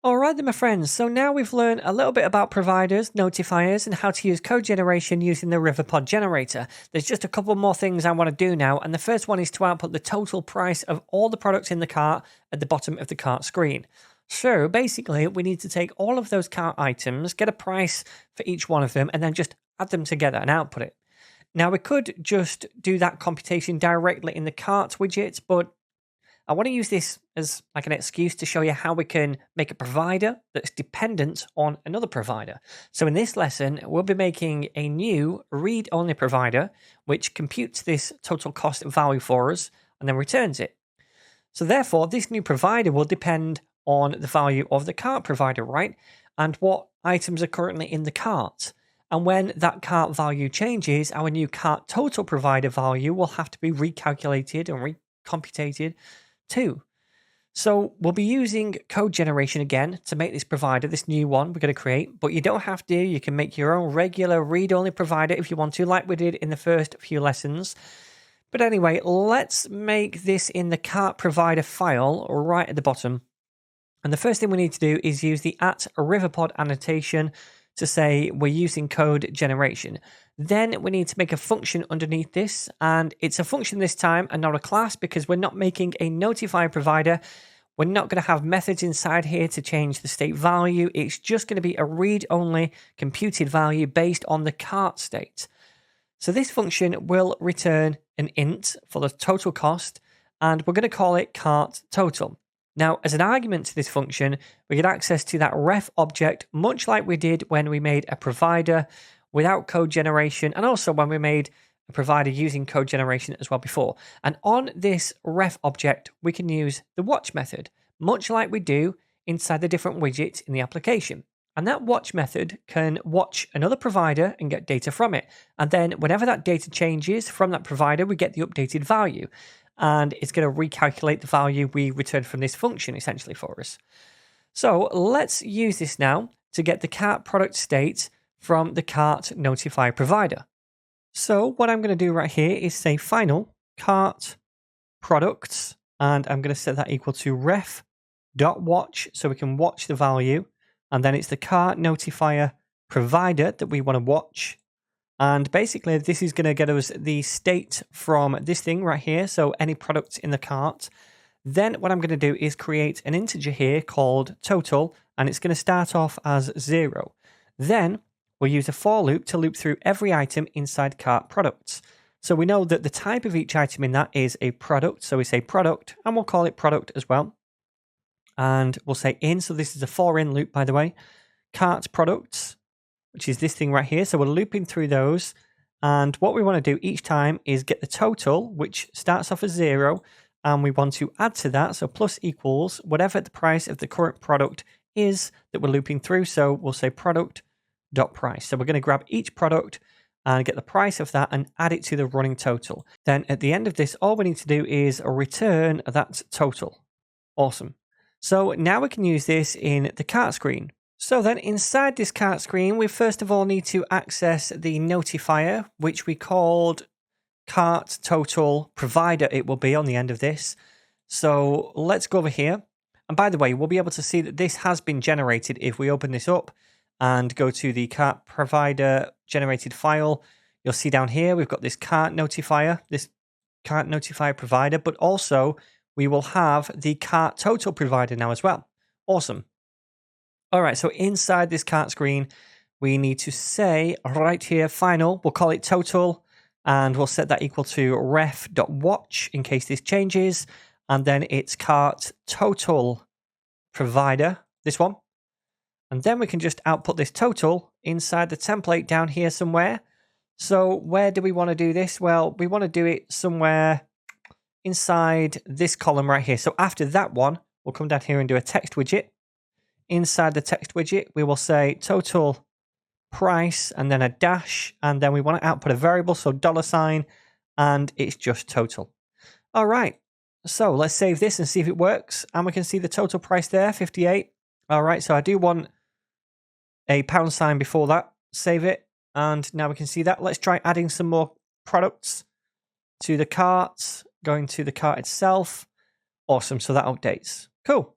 Alright then my friends, so now we've learned a little bit about providers, notifiers, and how to use code generation using the Riverpod generator. There's just a couple more things I want to do now, and the first one is to output the total price of all the products in the cart at the bottom of the cart screen. So basically, we need to take all of those cart items, get a price for each one of them, and then just add them together and output it. Now we could just do that computation directly in the cart widget, but I want to use this as like an excuse to show you how we can make a provider that's dependent on another provider. So in this lesson, we'll be making a new read-only provider, which computes this total cost value for us and then returns it. So therefore, this new provider will depend on the value of the cart provider, right? And what items are currently in the cart. And when that cart value changes, our new cart total provider value will have to be recalculated and recomputed too. So we'll be using code generation again to make this provider, this new one we're going to create, but you don't have to. You can make your own regular read-only provider if you want to, like we did in the first few lessons. But anyway, let's make this in the cart provider file right at the bottom. And the first thing we need to do is use the @Riverpod annotation to say we're using code generation. Then we need to make a function underneath this, and it's a function this time and not a class because we're not making a notify provider. We're not going to have methods inside here to change the state value. It's just going to be a read-only computed value based on the cart state. So this function will return an int for the total cost, and we're going to call it cart total. Now, as an argument to this function, we get access to that ref object, much like we did when we made a provider without code generation, and also when we made a provider using code generation as well before. And on this ref object, we can use the watch method, much like we do inside the different widgets in the application. And that watch method can watch another provider and get data from it. And then whenever that data changes from that provider, we get the updated value. And it's going to recalculate the value we returned from this function essentially for us. So let's use this now to get the cart product state from the cart notify provider. So what I'm going to do right here is say final cart products, and I'm going to set that equal to ref.watch so we can watch the value. And then it's the cart notifier provider that we want to watch. And basically, this is going to get us the state from this thing right here. So any products in the cart. Then what I'm going to do is create an integer here called total, and it's going to start off as 0. Then we'll use a for loop to loop through every item inside cart products. So we know that the type of each item in that is a product. So we say product, and we'll call it product as well. And we'll say in. So this is a for in loop, by the way. Cart products, which is this thing right here. So we're looping through those. And what we want to do each time is get the total, which starts off as 0. And we want to add to that. So plus equals whatever the price of the current product is that we're looping through. So we'll say product.price. So we're going to grab each product and get the price of that and add it to the running total. Then at the end of this, all we need to do is return that total. Awesome. So now we can use this in the cart screen. So then inside this cart screen, we first of all need to access the notifier, which we called cart total provider. It will be on the end of this. So let's go over here. And by the way, we'll be able to see that this has been generated if we open this up and go to the cart provider generated file. You'll see down here, we've got this cart notifier provider, but also we will have the cart total provider now as well. Awesome. All right, so inside this cart screen, we need to say right here, final, we'll call it total, and we'll set that equal to ref.watch in case this changes. And then it's cart total provider, this one. And then we can just output this total inside the template down here somewhere. So where do we want to do this? Well, we want to do it somewhere inside this column right here. So after that one, we'll come down here and do a text widget. Inside the text widget, we will say total price and then a dash. And then we want to output a variable, so $, and it's just total. All right. So let's save this and see if it works. And we can see the total price there, 58. All right. So I do want a £sign before that. Save it. And now we can see that. Let's try adding some more products to the cart, going to the cart itself. Awesome. So that updates. Cool.